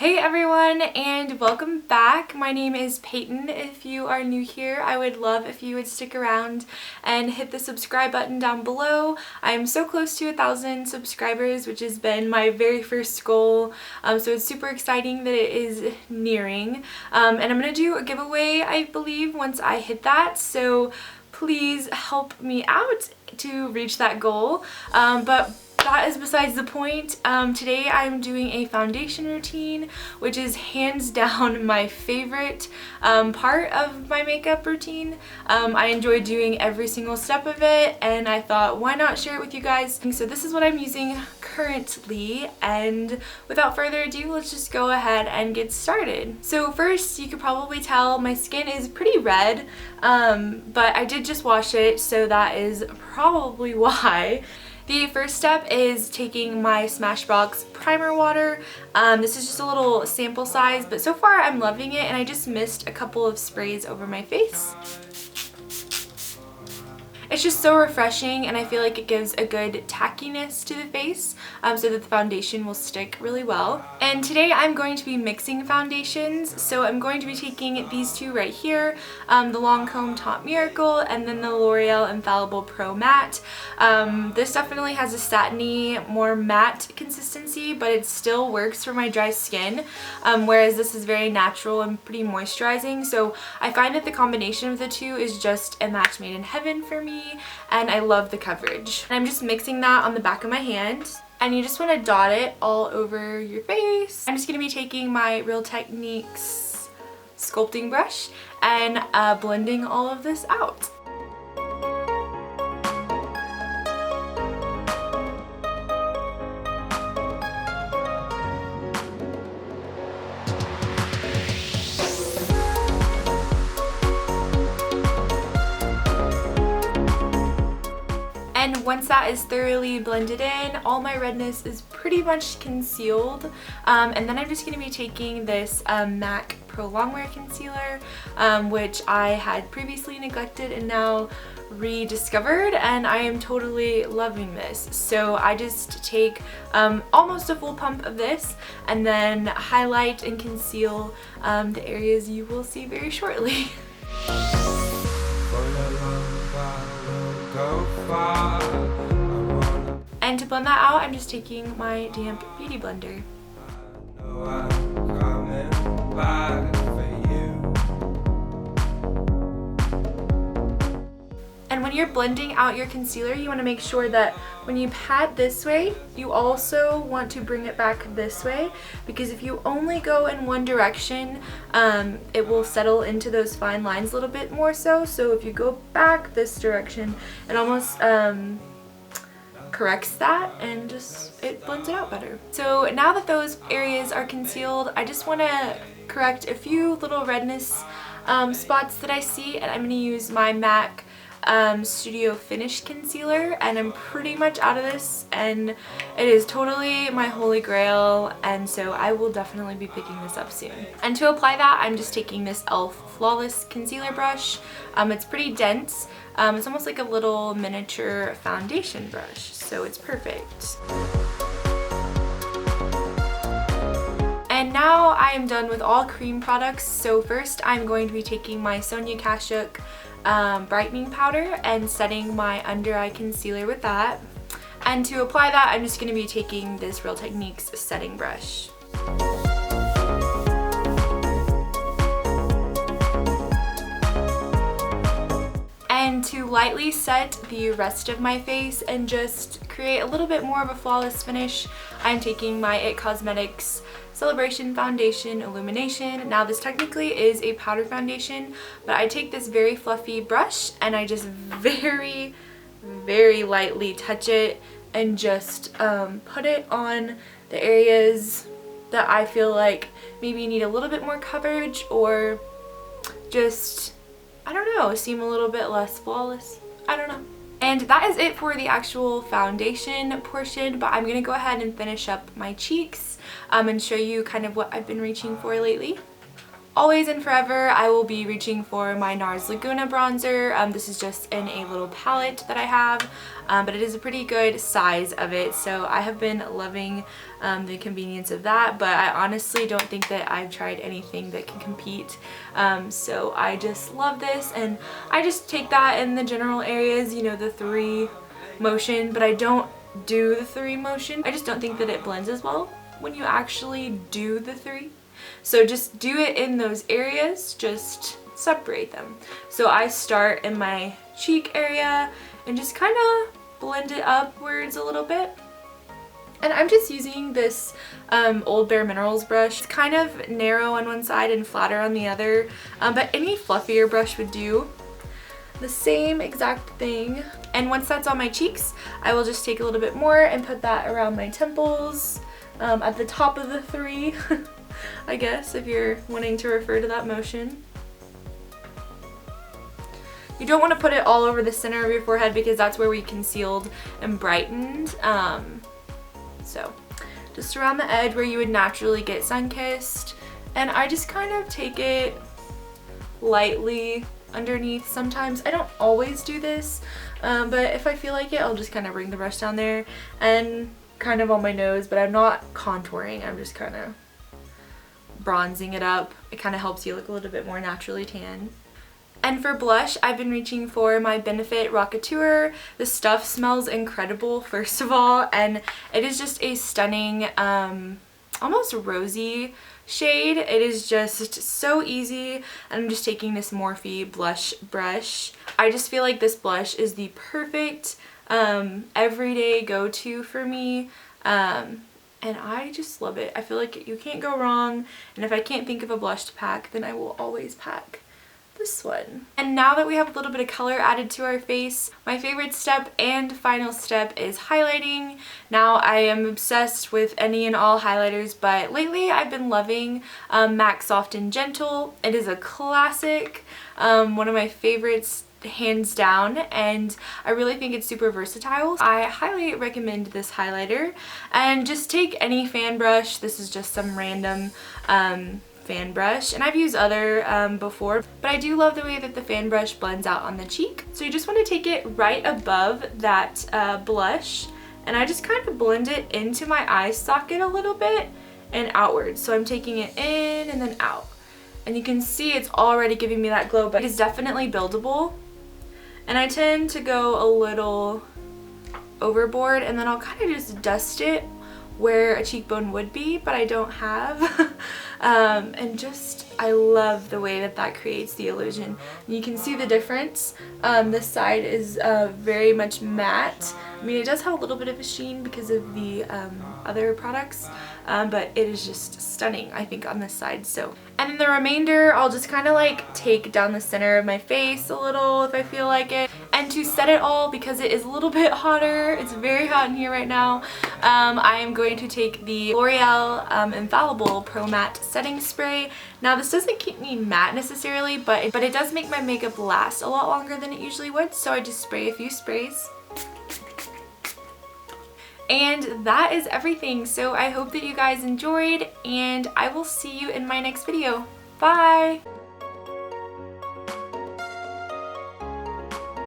Hey everyone, and welcome back. My name is Payton. If you are new here, I would love if you would stick around and hit the subscribe button down below. I'm so close to 1,000 subscribers, which has been my very first goal, so it's super exciting that it is nearing. And I'm going to do a giveaway, I believe, once I hit that, so please help me out to reach that goal. But that is besides the point. Today I'm doing a foundation routine, which is hands down my favorite part of my makeup routine. I enjoy doing every single step of it, and I thought, why not share it with you guys? So this is what I'm using currently, and without further ado, let's just go ahead and get started. So first, you could probably tell my skin is pretty red, but I did just wash it, so that is probably why. The first step is taking my Smashbox primer water. This is just a little sample size, but so far I'm loving it, and I just missed a couple of sprays over my face. It's just so refreshing, and I feel like it gives a good tackiness to the face so that the foundation will stick really well. And today I'm going to be mixing foundations, so I'm going to be taking these two right here, the Lancome Top Miracle and then the L'Oreal Infallible Pro Matte. This definitely has a satiny, more matte consistency, but it still works for my dry skin, whereas this is very natural and pretty moisturizing, so I find that the combination of the two is just a match made in heaven for me. And I love the coverage. And I'm just mixing that on the back of my hand, and you just want to dot it all over your face. I'm just going to be taking my Real Techniques sculpting brush and blending all of this out. And once that is thoroughly blended in, all my redness is pretty much concealed. And then I'm just going to be taking this MAC Pro Longwear Concealer, which I had previously neglected and now rediscovered, and I am totally loving this. So I just take almost a full pump of this and then highlight and conceal the areas you will see very shortly. And to blend that out, I'm just taking my damp beauty blender. And when you're blending out your concealer, you want to make sure that when you pat this way, you also want to bring it back this way, because if you only go in one direction, it will settle into those fine lines a little bit more so. So if you go back this direction, it almost corrects that, and just it blends it out better. So now that those areas are concealed, I just want to correct a few little redness spots that I see, and I'm going to use my MAC Studio Finish Concealer, and I'm pretty much out of this, and it is totally my holy grail, and so I will definitely be picking this up soon. And to apply that, I'm just taking this e.l.f. Flawless Concealer Brush. It's pretty dense. It's almost like a little miniature foundation brush, so it's perfect. And now I am done with all cream products, so first I'm going to be taking my Sonia Kashuk brightening powder and setting my under eye concealer with that. And to apply that, I'm just going to be taking this Real Techniques setting brush. And to lightly set the rest of my face and just create a little bit more of a flawless finish, I'm taking my IT Cosmetics Celebration Foundation Illumination. Now this technically is a powder foundation, but I take this very fluffy brush and I just very, very lightly touch it and just put it on the areas that I feel like maybe need a little bit more coverage, or just, I don't know, seem a little bit less flawless. I don't know. And that is it for the actual foundation portion, but I'm going to go ahead and finish up my cheeks and show you kind of what I've been reaching for lately. always and forever, I will be reaching for my NARS Laguna bronzer. This is just in a little palette that I have, but it is a pretty good size of it, so I have been loving the convenience of that, but I honestly don't think that I've tried anything that can compete, so I just love this, and I just take that in the general areas, you know, the 3 motion, but I don't do the 3 motion. I just don't think that it blends as well when you actually do the 3. So just do it in those areas, just separate them. So I start in my cheek area and just kind of blend it upwards a little bit. And I'm just using this Old Bare Minerals brush. It's kind of narrow on one side and flatter on the other, but any fluffier brush would do. The same exact thing. And once that's on my cheeks, I will just take a little bit more and put that around my temples, at the top of the 3. I guess, if you're wanting to refer to that motion. You don't want to put it all over the center of your forehead because that's where we concealed and brightened. So just around the edge where you would naturally get sun-kissed. And I just kind of take it lightly underneath sometimes. I don't always do this, but if I feel like it, I'll just kind of bring the brush down there and kind of on my nose, but I'm not contouring. I'm just kind of bronzing it up. It kind of helps you look a little bit more naturally tan. And for blush, I've been reaching for my Benefit Rockateur. The stuff smells incredible, first of all, and it is just a stunning, almost rosy shade. It is just so easy, and I'm just taking this Morphe blush brush. I just feel like this blush is the perfect everyday go-to for me. And I just love it. I feel like you can't go wrong, and if I can't think of a blush to pack, then I will always pack this one. And now that we have a little bit of color added to our face, my favorite step and final step is highlighting. Now I am obsessed with any and all highlighters, but lately I've been loving MAC Soft and Gentle. It is a classic, one of my favorites hands down, and I really think it's super versatile. I highly recommend this highlighter, and just take any fan brush. This is just some random fan brush, and I've used other before, but I do love the way that the fan brush blends out on the cheek. So you just want to take it right above that blush, and I just kind of blend it into my eye socket a little bit and outwards. So I'm taking it in and then out, and you can see it's already giving me that glow, but it's definitely buildable. And I tend to go a little overboard, and then I'll kind of just dust it where a cheekbone would be, but I don't have. And just, I love the way that that creates the illusion. You can see the difference. This side is very much matte. I mean, it does have a little bit of a sheen because of the other products, but it is just stunning, I think, on this side. So, and then the remainder, I'll just kind of like take down the center of my face a little if I feel like it. And to set it all, because it is a little bit hotter, it's very hot in here right now, I am going to take the L'Oreal Infallible Pro Matte Setting Spray. Now this doesn't keep me matte necessarily, but it does make my makeup last a lot longer than it usually would, so I just spray a few sprays. And that is everything. So I hope that you guys enjoyed, and I will see you in my next video. Bye!